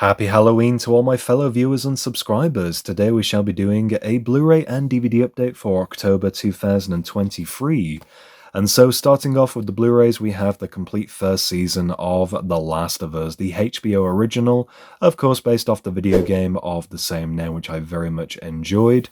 Happy Halloween to all my fellow viewers and subscribers. Today we shall be doing a Blu-ray and DVD update for October 2023. And so starting off with the Blu-rays, we have the complete first season of The Last of Us, the HBO original, of course based off the video game of the same name, which I very much enjoyed.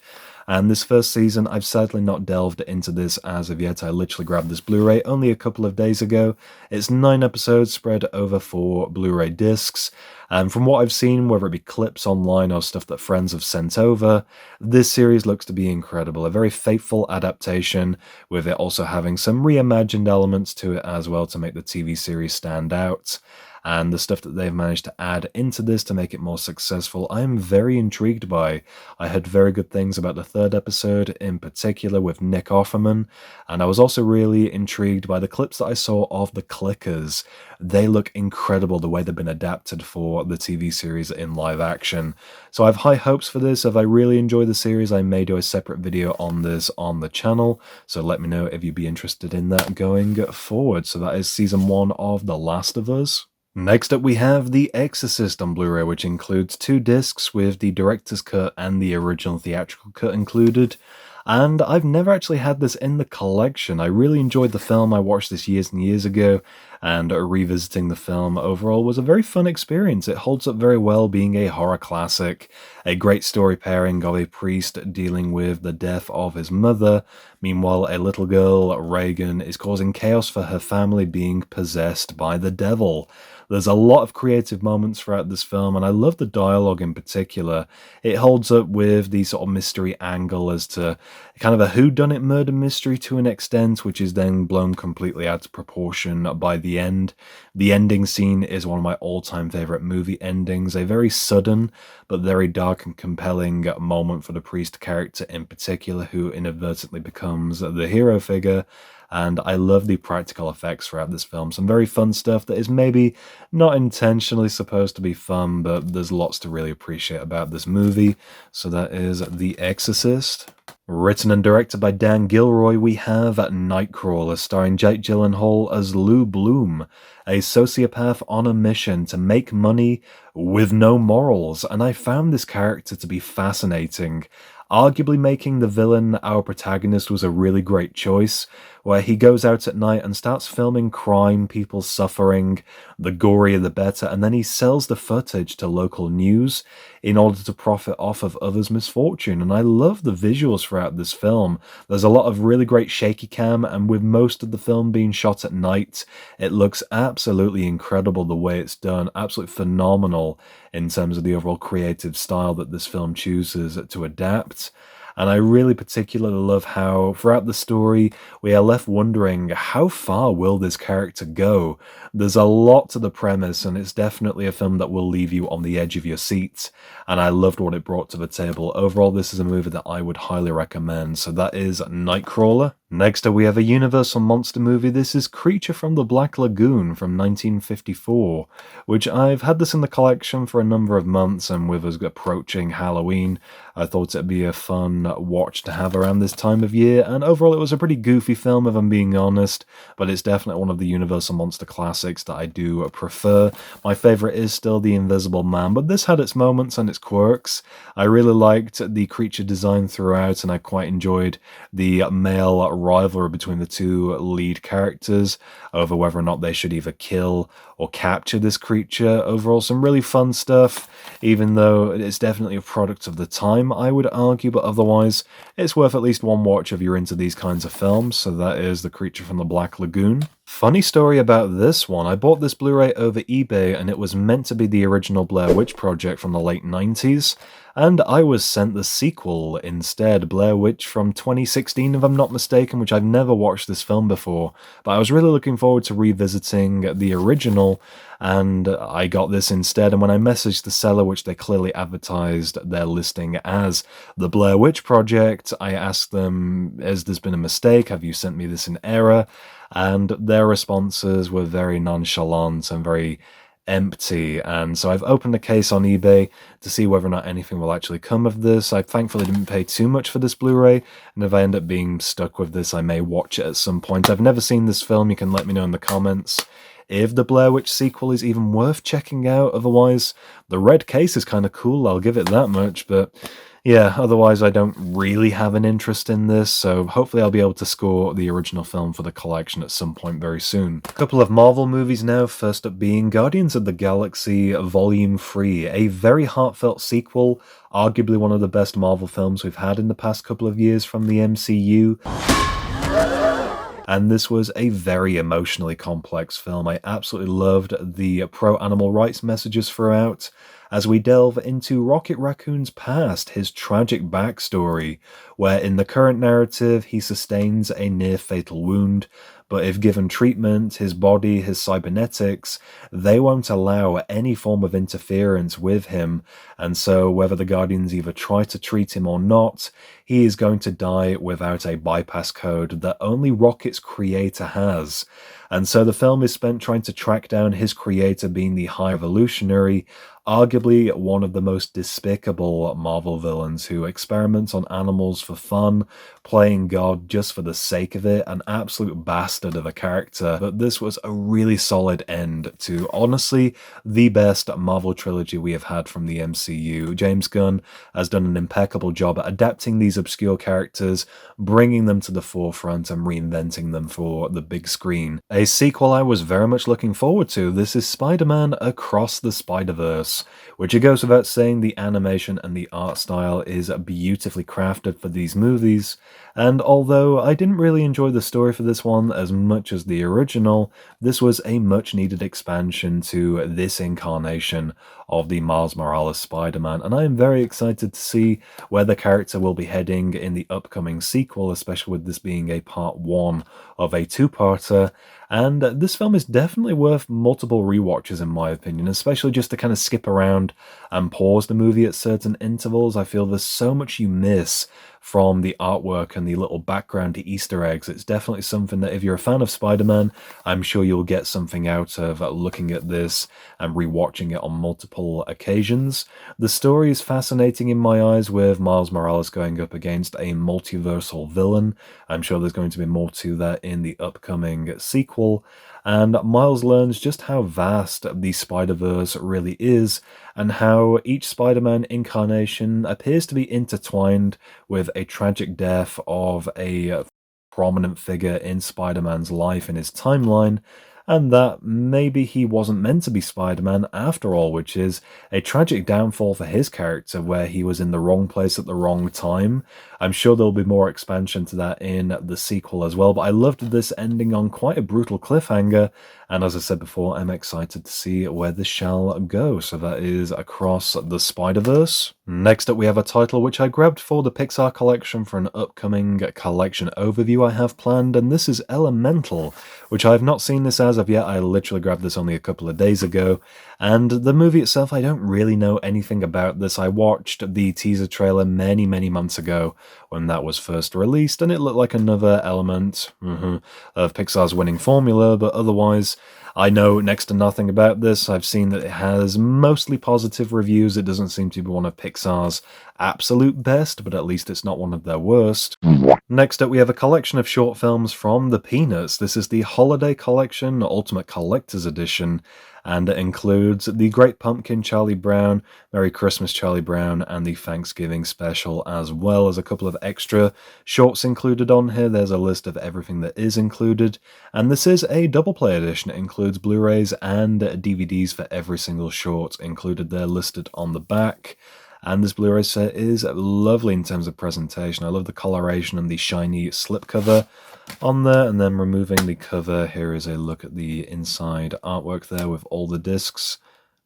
And this first season, I've sadly not delved into this as of yet. I literally grabbed this Blu-ray only a couple of days ago. It's 9 episodes spread over 4 Blu-ray discs. And from what I've seen, whether it be clips online or stuff that friends have sent over, this series looks to be incredible. A very faithful adaptation, with it also having some reimagined elements to it as well to make the TV series stand out. And the stuff that they've managed to add into this to make it more successful, I am very intrigued by. I heard very good things about the third episode, in particular with Nick Offerman, and I was also really intrigued by the clips that I saw of the clickers. They look incredible the way they've been adapted for the TV series in live action. So I have high hopes for this. If I really enjoy the series, I may do a separate video on this on the channel, so let me know if you'd be interested in that going forward. So that is Season 1 of The Last of Us. Next up we have The Exorcist on Blu-ray, which includes 2 discs with the director's cut and the original theatrical cut included. And I've never actually had this in the collection. I really enjoyed the film. I watched this years and years ago, and revisiting the film overall was a very fun experience. It holds up very well, being a horror classic, a great story pairing of a priest dealing with the death of his mother. Meanwhile, a little girl, Reagan, is causing chaos for her family being possessed by the devil. There's a lot of creative moments throughout this film, and I love the dialogue in particular. It holds up with the sort of mystery angle as to kind of a whodunit murder mystery to an extent, which is then blown completely out of proportion by the end. The ending scene is one of my all-time favorite movie endings, a very sudden but very dark and compelling moment for the priest character in particular, who inadvertently becomes the hero figure. And I love the practical effects throughout this film. Some very fun stuff that is maybe not intentionally supposed to be fun, but there's lots to really appreciate about this movie. So that is The Exorcist. Written and directed by Dan Gilroy, we have Nightcrawler, starring Jake Gyllenhaal as Lou Bloom, a sociopath on a mission to make money with no morals. And I found this character to be fascinating. Arguably making the villain our protagonist was a really great choice, where he goes out at night and starts filming crime, people suffering, the gorier the better, and then he sells the footage to local news in order to profit off of others' misfortune. And I love the visuals throughout this film. There's a lot of really great shaky cam, and with most of the film being shot at night, it looks absolutely incredible the way it's done, absolutely phenomenal in terms of the overall creative style that this film chooses to adapt. And I really particularly love how, throughout the story, we are left wondering, how far will this character go? There's a lot to the premise, and it's definitely a film that will leave you on the edge of your seat, and I loved what it brought to the table. Overall, this is a movie that I would highly recommend, so that is Nightcrawler. Next up, we have a Universal monster movie. This is Creature from the Black Lagoon from 1954, which I've had this in the collection for a number of months, and with us approaching Halloween, I thought it'd be a fun watch to have around this time of year, and overall it was a pretty goofy film if I'm being honest, but it's definitely one of the Universal monster classics that I do prefer. My favourite is still The Invisible Man, but this had its moments and its quirks. I really liked the creature design throughout, and I quite enjoyed the male rivalry between the 2 lead characters over whether or not they should either kill or capture this creature. Overall, some really fun stuff, even though it's definitely a product of the time, I would argue, but otherwise, it's worth at least one watch if you're into these kinds of films. So that is The Creature from the Black Lagoon. Funny story about this one, I bought this Blu-ray over eBay, and it was meant to be the original Blair Witch project from the late 90s, and I was sent the sequel instead, Blair Witch from 2016 if I'm not mistaken, which I've never watched this film before, but I was really looking forward to revisiting the original, and I got this instead. And when I messaged the seller, which they clearly advertised their listing as the Blair Witch Project, I asked them, has this been a mistake? Have you sent me this in error? And their responses were very nonchalant and very empty, and so I've opened a case on eBay to see whether or not anything will actually come of this. I thankfully didn't pay too much for this Blu-ray, and if I end up being stuck with this, I may watch it at some point. I've never seen this film. You can let me know in the comments if the Blair Witch sequel is even worth checking out. Otherwise, the red case is kind of cool, I'll give it that much, but yeah, otherwise I don't really have an interest in this, so hopefully I'll be able to score the original film for the collection at some point very soon. A couple of Marvel movies now, first up being Guardians of the Galaxy Volume 3, a very heartfelt sequel, arguably one of the best Marvel films we've had in the past couple of years from the MCU. And this was a very emotionally complex film. I absolutely loved the pro-animal rights messages throughout, as we delve into Rocket Raccoon's past, his tragic backstory, where in the current narrative he sustains a near-fatal wound, but if given treatment, his body, his cybernetics, they won't allow any form of interference with him, and so whether the Guardians either try to treat him or not, he is going to die without a bypass code that only Rocket's creator has. And so the film is spent trying to track down his creator, being the High Evolutionary, arguably one of the most despicable Marvel villains who experiments on animals for fun, playing God just for the sake of it, an absolute bastard of a character. But this was a really solid end to, honestly, the best Marvel trilogy we have had from the MCU. James Gunn has done an impeccable job at adapting these obscure characters, bringing them to the forefront and reinventing them for the big screen. A sequel I was very much looking forward to. This is Spider-Man Across the Spiderverse, which it goes without saying the animation and the art style is beautifully crafted for these movies, and although I didn't really enjoy the story for this one as much as the original, this was a much needed expansion to this incarnation of the Miles Morales Spider-Man, and I am very excited to see where the character will be heading in the upcoming sequel, especially with this being a part 1 of a two-parter. And this film is definitely worth multiple rewatches in my opinion, especially just to kind of skip around and pause the movie at certain intervals. I feel there's so much you miss from the artwork and the little background Easter eggs. It's definitely something that if you're a fan of Spider-Man, I'm sure you'll get something out of looking at this and rewatching it on multiple occasions. The story is fascinating in my eyes, with Miles Morales going up against a multiversal villain. I'm sure there's going to be more to that in the upcoming sequel, and Miles learns just how vast the Spider-Verse really is, and how each Spider-Man incarnation appears to be intertwined with a tragic death of a prominent figure in Spider-Man's life in his timeline, and that maybe he wasn't meant to be Spider-Man after all, which is a tragic downfall for his character, where he was in the wrong place at the wrong time. I'm sure there'll be more expansion to that in the sequel as well, but I loved this ending on quite a brutal cliffhanger, and as I said before, I'm excited to see where this shall go. So that is Across the Spider-Verse. Next up we have a title which I grabbed for the Pixar collection for an upcoming collection overview I have planned, and this is Elemental, which I have not seen this as of yet. I literally grabbed this only a couple of days ago, and the movie itself, I don't really know anything about this. I watched the teaser trailer many months ago when that was first released, and it looked like another element of Pixar's winning formula, but otherwise I know next to nothing about this. I've seen that it has mostly positive reviews. It doesn't seem to be one of Pixar's absolute best, but at least it's not one of their worst. Next up, we have a collection of short films from the Peanuts. This is the Holiday Collection Ultimate Collector's Edition, and it includes The Great Pumpkin, Charlie Brown, Merry Christmas, Charlie Brown, and the Thanksgiving special, as well as a couple of extra shorts included on here. There's a list of everything that is included, and this is a double play edition. It includes Blu-rays and DVDs for every single short included there, listed on the back. And this Blu-ray set is lovely in terms of presentation. I love the coloration and the shiny slipcover on there. And then removing the cover, here is a look at the inside artwork there with all the discs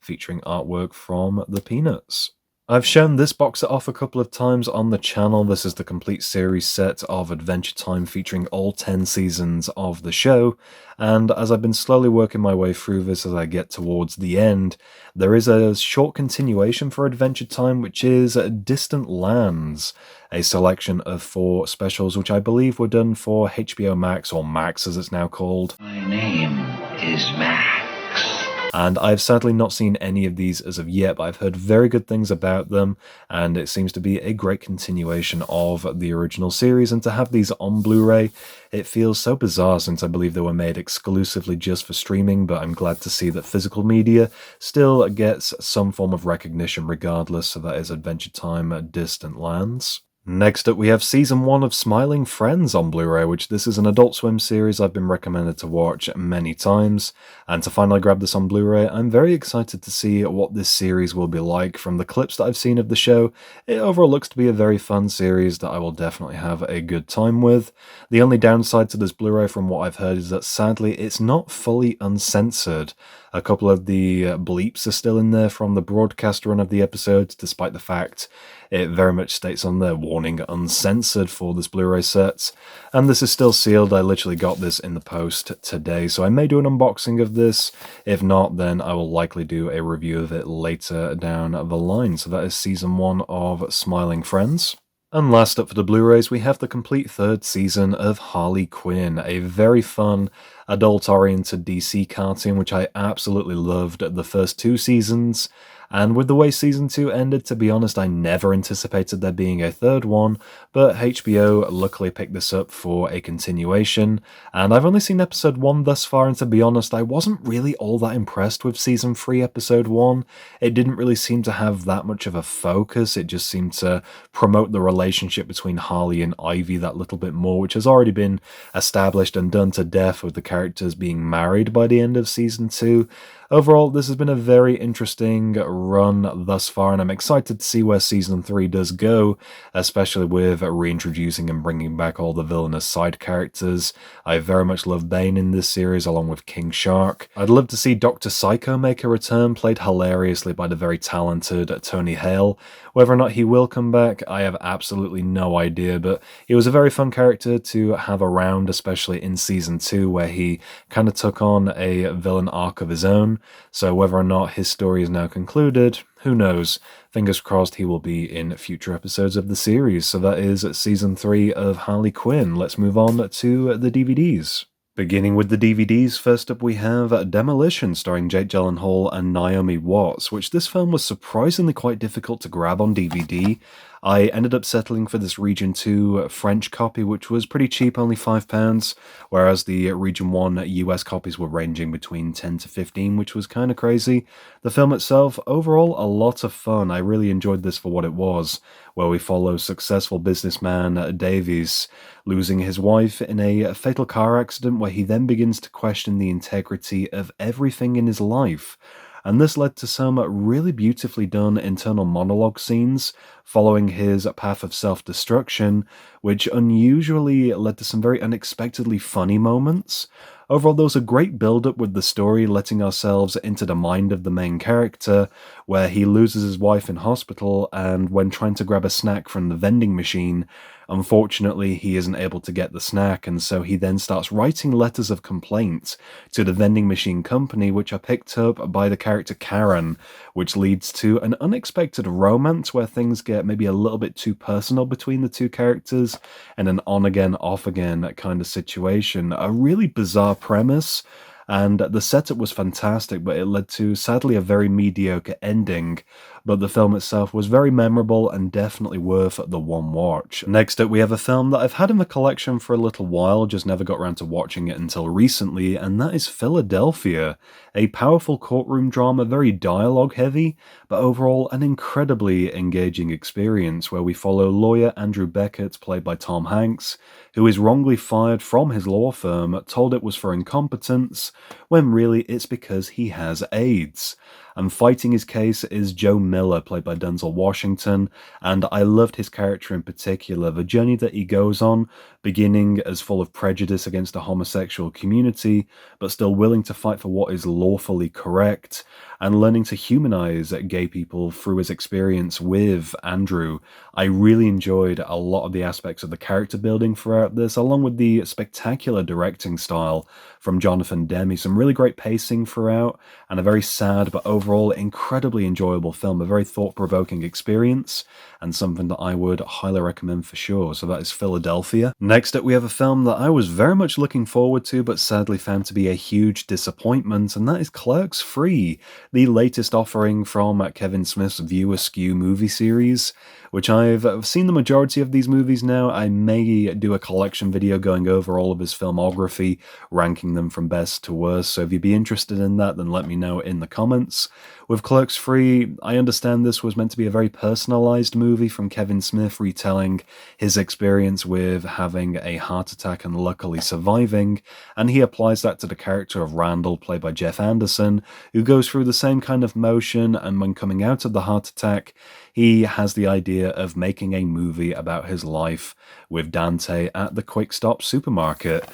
featuring artwork from the Peanuts. I've shown this box set off a couple of times on the channel. This is the complete series set of Adventure Time featuring all 10 seasons of the show, and as I've been slowly working my way through this as I get towards the end, there is a short continuation for Adventure Time, which is Distant Lands, a selection of 4 specials which I believe were done for HBO Max, or Max as it's now called. My name is Max. And I've sadly not seen any of these as of yet, but I've heard very good things about them, and it seems to be a great continuation of the original series. And to have these on Blu-ray, it feels so bizarre since I believe they were made exclusively just for streaming, but I'm glad to see that physical media still gets some form of recognition regardless, so that is Adventure Time Distant Lands. Next up, we have Season 1 of Smiling Friends on Blu-ray, which this is an Adult Swim series I've been recommended to watch many times, and to finally grab this on Blu-ray, I'm very excited to see what this series will be like. From the clips that I've seen of the show, it overall looks to be a very fun series that I will definitely have a good time with. The only downside to this Blu-ray from what I've heard is that sadly it's not fully uncensored. A couple of the bleeps are still in there from the broadcast run of the episodes, despite the fact it very much states on there warning uncensored for this Blu-ray set. And this is still sealed. I literally got this in the post today, so I may do an unboxing of this. If not, then I will likely do a review of it later down the line. So that is Season 1 of Smiling Friends. And last up for the Blu-rays, we have the complete third season of Harley Quinn, a very fun, adult-oriented DC cartoon, which I absolutely loved the first two seasons. And with the way Season 2 ended, to be honest, I never anticipated there being a third one, but HBO luckily picked this up for a continuation, and I've only seen Episode 1 thus far, and to be honest, I wasn't really all that impressed with Season 3, Episode 1. It didn't really seem to have that much of a focus. It just seemed to promote the relationship between Harley and Ivy that little bit more, which has already been established and done to death with the characters being married by the end of Season 2. Overall, this has been a very interesting run thus far, and I'm excited to see where Season 3 does go, especially with reintroducing and bringing back all the villainous side characters. I very much love Bane in this series, along with King Shark. I'd love to see Dr. Psycho make a return, played hilariously by the very talented Tony Hale. Whether or not he will come back, I have absolutely no idea, but he was a very fun character to have around, especially in Season 2, where he kind of took on a villain arc of his own. So whether or not his story is now concluded, who knows? Fingers crossed he will be in future episodes of the series. So that is Season 3 of Harley Quinn. Let's move on to the DVDs. Beginning with the DVDs, first up we have Demolition, starring Jake Gyllenhaal and Naomi Watts, which this film was surprisingly quite difficult to grab on DVD. I ended up settling for this Region 2 French copy, which was pretty cheap, only £5, whereas the Region 1 US copies were ranging between 10 to 15, which was kind of crazy. The film itself, overall, a lot of fun. I really enjoyed this for what it was, where we follow successful businessman Davies losing his wife in a fatal car accident, where he then begins to question the integrity of everything in his life. And this led to some really beautifully done internal monologue scenes following his path of self-destruction, which unusually led to some very unexpectedly funny moments. Overall, there was a great build-up with the story, letting ourselves into the mind of the main character, where he loses his wife in hospital, and when trying to grab a snack from the vending machine, unfortunately, he isn't able to get the snack, and so he then starts writing letters of complaint to the vending machine company, which are picked up by the character Karen, which leads to an unexpected romance where things get maybe a little bit too personal between the two characters, and an on-again, off-again kind of situation. A really bizarre premise, and the setup was fantastic, but it led to, sadly, a very mediocre ending. But the film itself was very memorable and definitely worth the one watch. Next up, we have a film that I've had in the collection for a little while, just never got around to watching it until recently, and that is Philadelphia. A powerful courtroom drama, very dialogue heavy, but overall an incredibly engaging experience where we follow lawyer Andrew Beckett, played by Tom Hanks, who is wrongly fired from his law firm, told it was for incompetence, when really it's because he has AIDS. And fighting his case is Joe Miller, played by Denzel Washington, and I loved his character in particular, the journey that he goes on, beginning as full of prejudice against the homosexual community, but still willing to fight for what is lawfully correct, and learning to humanize gay people through his experience with Andrew. I really enjoyed a lot of the aspects of the character building throughout this, along with the spectacular directing style from Jonathan Demme. Some really great pacing throughout, and a very sad but overall overall, incredibly enjoyable film, a very thought-provoking experience, and something that I would highly recommend for sure. So that is Philadelphia. Next up, we have a film that I was very much looking forward to, but sadly found to be a huge disappointment, and that is Clerks 3, the latest offering from Kevin Smith's View Askew movie series, which I've seen the majority of these movies now. I may do a collection video going over all of his filmography, ranking them from best to worst, so if you'd be interested in that, then let me know in the comments. With Clerks 3, I understand this was meant to be a very personalized movie from Kevin Smith, retelling his experience with having a heart attack and luckily surviving, and he applies that to the character of Randall, played by Jeff Anderson, who goes through the same kind of motion, and when coming out of the heart attack, he has the idea of making a movie about his life with Dante at the Quick Stop supermarket.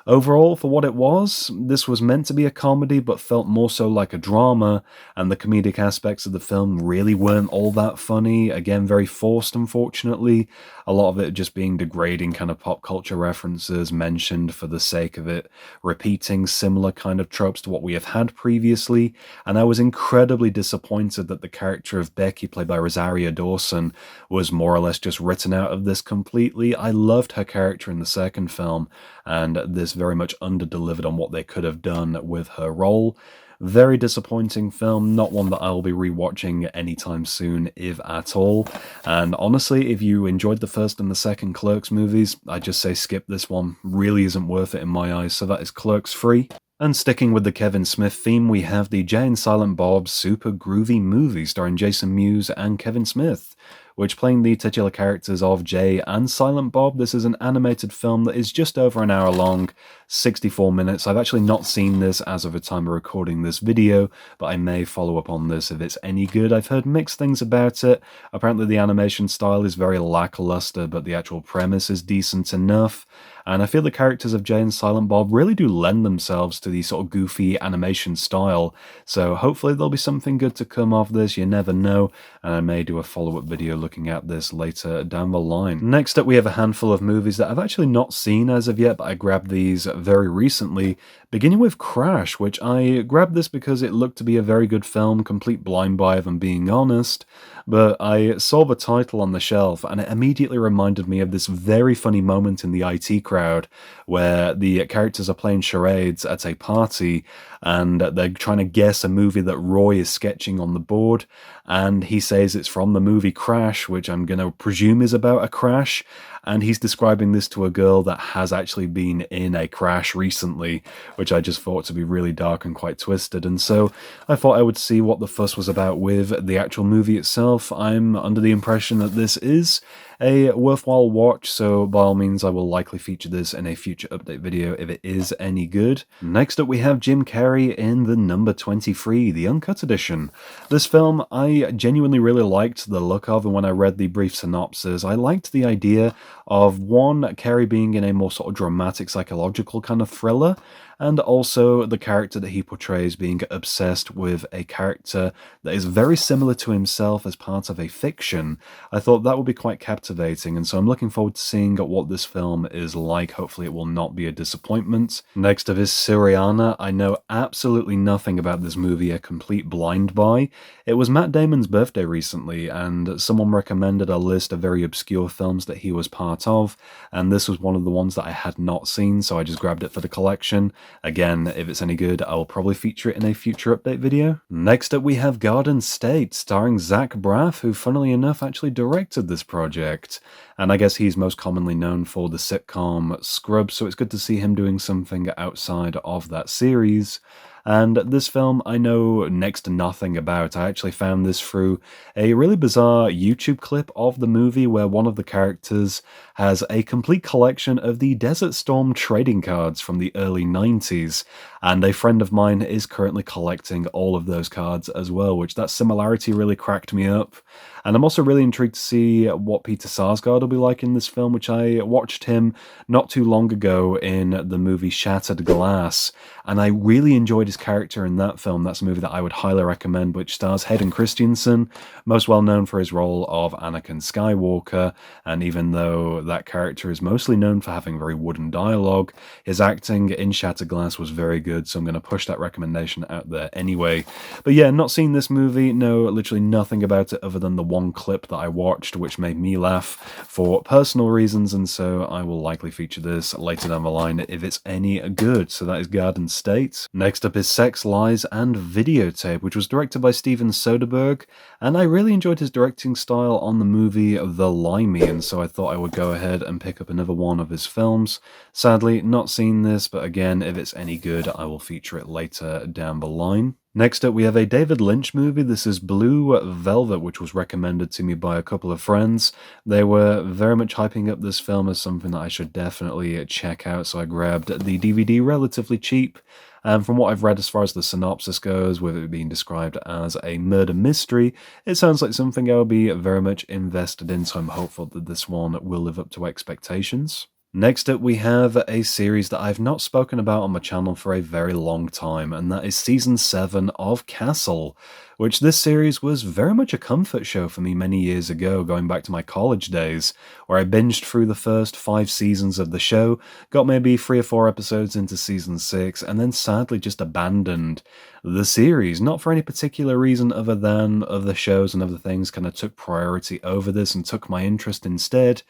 Overall, for what it was, this was meant to be a comedy but felt more so like a drama, and the comedic aspects of the film really weren't all that funny. Again, very forced, unfortunately. A lot of it just being degrading kind of pop culture references mentioned for the sake of it, repeating similar kind of tropes to what we have had previously, and I was incredibly disappointed that the character of Becky, played by Rosario Dawson, was more or less just written out of this completely. I loved her character in the second film, and this very much under-delivered on what they could have done with her role. Very disappointing film, not one that I'll be rewatching anytime soon, if at all. And honestly, if you enjoyed the first and the second Clerks movies, I just say skip this one. Really isn't worth it in my eyes, so that is Clerks 3. And sticking with the Kevin Smith theme, we have the Jay and Silent Bob Super Groovy movie starring Jason Mewes and Kevin Smith, which, playing the titular characters of Jay and Silent Bob, this is an animated film that is just over an hour long, 64 minutes. I've actually not seen this as of the time of recording this video, but I may follow up on this if it's any good. I've heard mixed things about it. Apparently the animation style is very lackluster, but the actual premise is decent enough. And I feel the characters of Jay and Silent Bob really do lend themselves to the sort of goofy animation style, so hopefully there'll be something good to come of this, you never know, and I may do a follow-up video looking at this later down the line. Next up, we have a handful of movies that I've actually not seen as of yet, but I grabbed these very recently, beginning with Crash, which I grabbed this because it looked to be a very good film, complete blind buy if I'm being honest, but I saw the title on the shelf and it immediately reminded me of this very funny moment in the IT crowd where the characters are playing charades at a party and they're trying to guess a movie that Roy is sketching on the board, and he says it's from the movie Crash, which I'm going to presume is about a crash, and he's describing this to a girl that has actually been in a crash recently, which I just thought to be really dark and quite twisted, and so I thought I would see what the fuss was about with the actual movie itself. I'm under the impression that this is a worthwhile watch, so by all means I will likely feature this in a future update video if it is any good. Next up we have Jim Carrey in The Number 23, the Uncut Edition. This film I genuinely really liked the look of, and when I read the brief synopsis, I liked the idea of one, Carrey being in a more sort of dramatic psychological kind of thriller, and also the character that he portrays being obsessed with a character that is very similar to himself as part of a fiction. I thought that would be quite captivating, and so I'm looking forward to seeing what this film is like. Hopefully it will not be a disappointment. Next up is Syriana. I know absolutely nothing about this movie, a complete blind buy. It was Matt Damon's birthday recently, and someone recommended a list of very obscure films that he was part of, and this was one of the ones that I had not seen, so I just grabbed it for the collection. Again, if it's any good, I will probably feature it in a future update video. Next up we have Garden State, starring Zach Braff, who funnily enough actually directed this project. And I guess he's most commonly known for the sitcom Scrubs, so it's good to see him doing something outside of that series. And this film I know next to nothing about. I actually found this through a really bizarre YouTube clip of the movie where one of the characters has a complete collection of the Desert Storm trading cards from the early 90s, and a friend of mine is currently collecting all of those cards as well, which that similarity really cracked me up. And I'm also really intrigued to see what Peter Sarsgaard will be like in this film, which I watched him not too long ago in the movie Shattered Glass, and I really enjoyed his character in that film. That's a movie that I would highly recommend, which stars Hayden Christensen, most well known for his role of Anakin Skywalker, and even though that character is mostly known for having very wooden dialogue, his acting in Shattered Glass was very good. good, so I'm going to push that recommendation out there anyway. But yeah, not seen this movie, know literally nothing about it other than the one clip that I watched, which made me laugh for personal reasons, and so I will likely feature this later down the line if it's any good. So that is Garden State. Next up is Sex, Lies, and Videotape, which was directed by Steven Soderbergh, and I really enjoyed his directing style on the movie The Limey, and so I thought I would go ahead and pick up another one of his films. Sadly, not seen this, but again, if it's any good, I will feature it later down the line. Next up, we have a David Lynch movie. This is Blue Velvet, which was recommended to me by a couple of friends. They were very much hyping up this film as something that I should definitely check out, so I grabbed the DVD relatively cheap. And from what I've read as far as the synopsis goes, with it being described as a murder mystery, it sounds like something I will be very much invested in, so I'm hopeful that this one will live up to expectations. Next up, we have a series that I've not spoken about on my channel for a very long time, and that is Season 7 of Castle, which this series was very much a comfort show for me many years ago, going back to my college days, where I binged through the first 5 seasons of the show, got maybe 3 or 4 episodes into Season 6, and then sadly just abandoned the series, not for any particular reason other than other shows and other things kind of took priority over this and took my interest instead.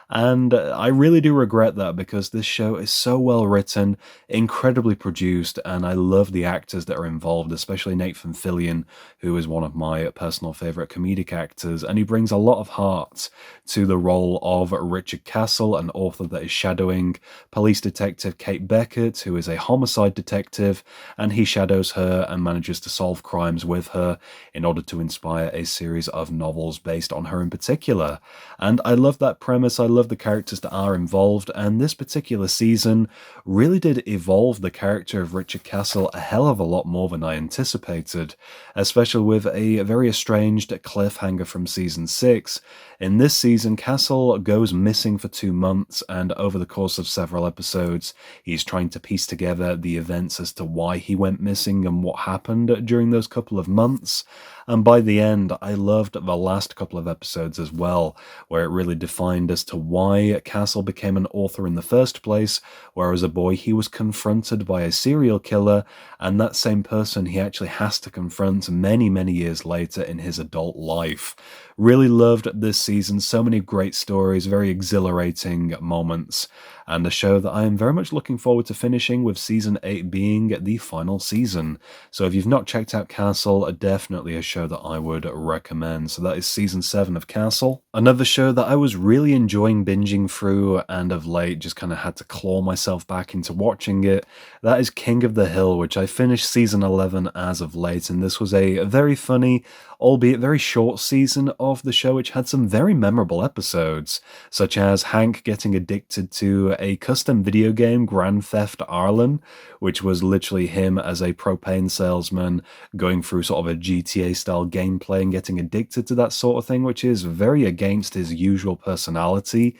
And I really do regret that, because this show is so well written, incredibly produced, and I love the actors that are involved, especially Nathan Fillion, who is one of my personal favourite comedic actors, and he brings a lot of heart to the role of Richard Castle, an author that is shadowing police detective Kate Beckett, who is a homicide detective, and he shadows her and manages to solve crimes with her in order to inspire a series of novels based on her in particular. And I love that premise. I love the characters that are involved, and this particular season really did evolve the character of Richard Castle a hell of a lot more than I anticipated, especially with a very estranged cliffhanger from season 6. In this season, Castle goes missing for 2 months, and over the course of several episodes, he's trying to piece together the events as to why he went missing and what happened during those couple of months. And by the end, I loved the last couple of episodes as well, where it really defined as to why Castle became an author in the first place, where as a boy he was confronted by a serial killer, and that same person he actually has to confront many, many years later in his adult life. Really loved this season, so many great stories, very exhilarating moments, and a show that I am very much looking forward to finishing, with season 8 being the final season. So if you've not checked out Castle, definitely a show that I would recommend. So that is season 7 of Castle. Another show that I was really enjoying binging through, and of late just kind of had to claw myself back into watching it, that is King of the Hill, which I finished season 11 as of late, and this was a very funny, albeit very short season of the show, which had some very memorable episodes, such as Hank getting addicted to a custom video game, Grand Theft Arlen, which was literally him as a propane salesman going through sort of a GTA-style gameplay and getting addicted to that sort of thing, which is very against his usual personality.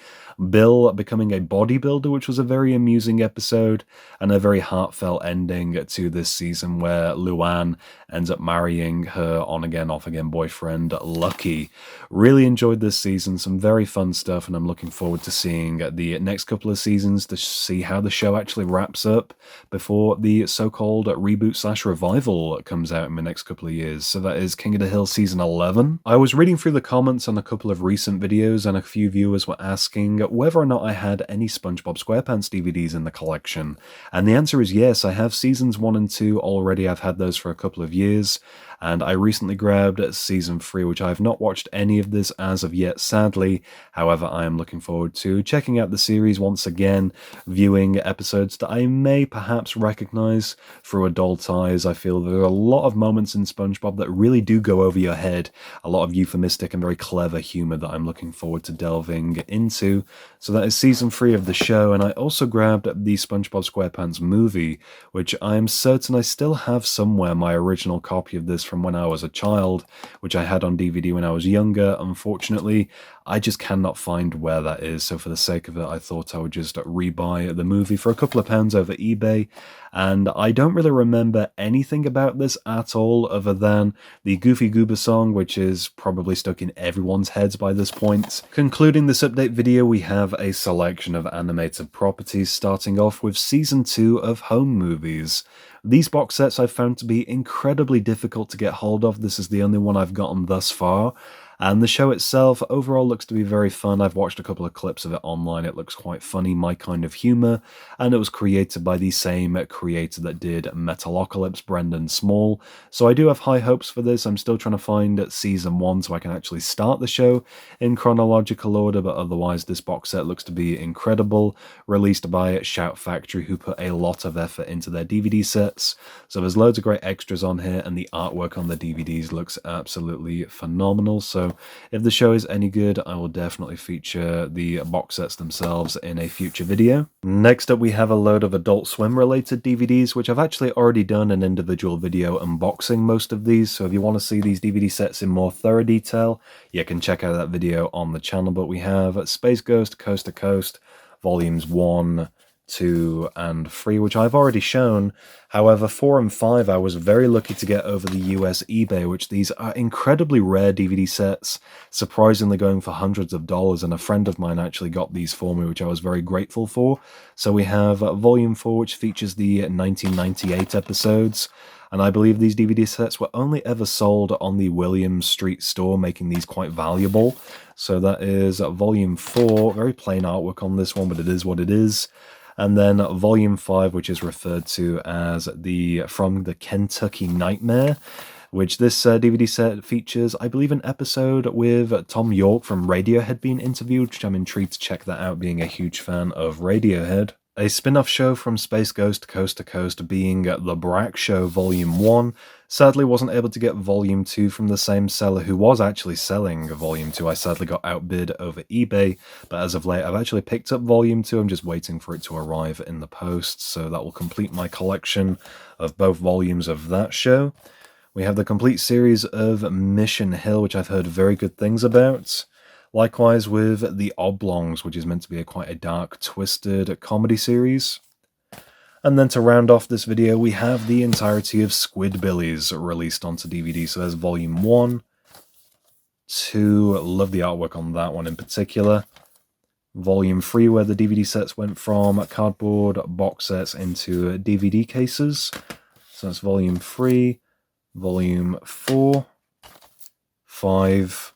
Bill becoming a bodybuilder, which was a very amusing episode, and a very heartfelt ending to this season where Luann ends up marrying her on-again, off-again boyfriend, Lucky. Really enjoyed this season, some very fun stuff, and I'm looking forward to seeing the next couple of seasons to see how the show actually wraps up before the so-called reboot/revival comes out in the next couple of years. So that is King of the Hill season 11. I was reading through the comments on a couple of recent videos, and a few viewers were asking whether or not I had any SpongeBob SquarePants DVDs in the collection, and the answer is yes. I have seasons 1 and 2 already. I've had those for a couple of years, and I recently grabbed season 3, which I have not watched any of this as of yet, sadly. However, I am looking forward to checking out the series once again, viewing episodes that I may perhaps recognize through adult eyes. I feel there are a lot of moments in SpongeBob that really do go over your head, a lot of euphemistic and very clever humor that I'm looking forward to delving into. So that is season 3 of the show, and I also grabbed the SpongeBob SquarePants movie, which I am certain I still have somewhere, my original copy of this from when I was a child, which I had on DVD when I was younger. Unfortunately, I just cannot find where that is, so for the sake of it, I thought I would just rebuy the movie for a couple of pounds over eBay, and I don't really remember anything about this at all other than the Goofy Goober song, which is probably stuck in everyone's heads by this point. Concluding this update video, we have a selection of animated properties, starting off with Season 2 of Home Movies. These box sets I've found to be incredibly difficult to get hold of. This is the only one I've gotten thus far. And the show itself overall looks to be very fun. I've watched a couple of clips of it online. It looks quite funny, my kind of humor. And it was created by the same creator that did Metalocalypse, Brendan Small. So I do have high hopes for this. I'm still trying to find Season 1 so I can actually start the show in chronological order. But otherwise, this box set looks to be incredible. Released by Shout Factory, who put a lot of effort into their DVD sets. So there's loads of great extras on here. And the artwork on the DVDs looks absolutely phenomenal. So if the show is any good, I will definitely feature the box sets themselves in a future video. Next up, we have a load of Adult Swim related DVDs, which I've actually already done an individual video unboxing most of these. So if you want to see these DVD sets in more thorough detail, you can check out that video on the channel. But we have Space Ghost Coast to Coast, Volumes 1, 2, and 3, which I've already shown. However, 4 and 5 I was very lucky to get over the US eBay, which these are incredibly rare DVD sets, surprisingly going for hundreds of dollars, and a friend of mine actually got these for me, which I was very grateful for. So we have Volume 4, which features the 1998 episodes, and I believe these DVD sets were only ever sold on the Williams Street store, making these quite valuable. So that is Volume 4, very plain artwork on this one, but it is what it is. And then Volume 5, which is referred to as From the Kentucky Nightmare, which this DVD set features, I believe, an episode with Tom York from Radiohead being interviewed, which I'm intrigued to check that out, being a huge fan of Radiohead. A spin-off show from Space Ghost Coast to Coast being The Brack Show Volume 1. Sadly wasn't able to get Volume 2 from the same seller who was actually selling Volume 2. I sadly got outbid over eBay, but as of late I've actually picked up Volume 2. I'm just waiting for it to arrive in the post, so that will complete my collection of both volumes of that show. We have the complete series of Mission Hill, which I've heard very good things about. Likewise with The Oblongs, which is meant to be quite a dark, twisted comedy series. And then to round off this video, we have the entirety of Squidbillies released onto DVD. So there's Volume 1, 2, love the artwork on that one in particular. Volume 3, where the DVD sets went from cardboard box sets into DVD cases. So that's Volume 3, Volume 4, 5,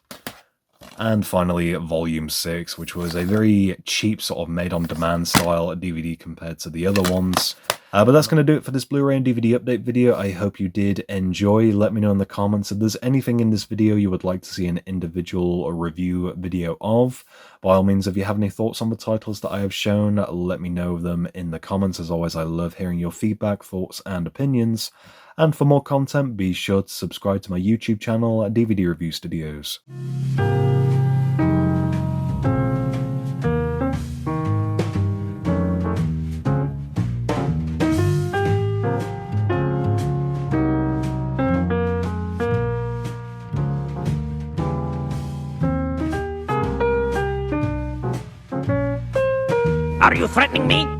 and finally Volume 6, which was a very cheap sort of made-on-demand style DVD compared to the other ones. But that's going to do it for this Blu-ray and DVD update video. I hope you did enjoy. Let me know in the comments if there's anything in this video you would like to see an individual review video of. By all means, if you have any thoughts on the titles that I have shown, let me know them in the comments. As always, I love hearing your feedback, thoughts, and opinions. And for more content, be sure to subscribe to my YouTube channel at DVD Review Studios. Are you threatening me?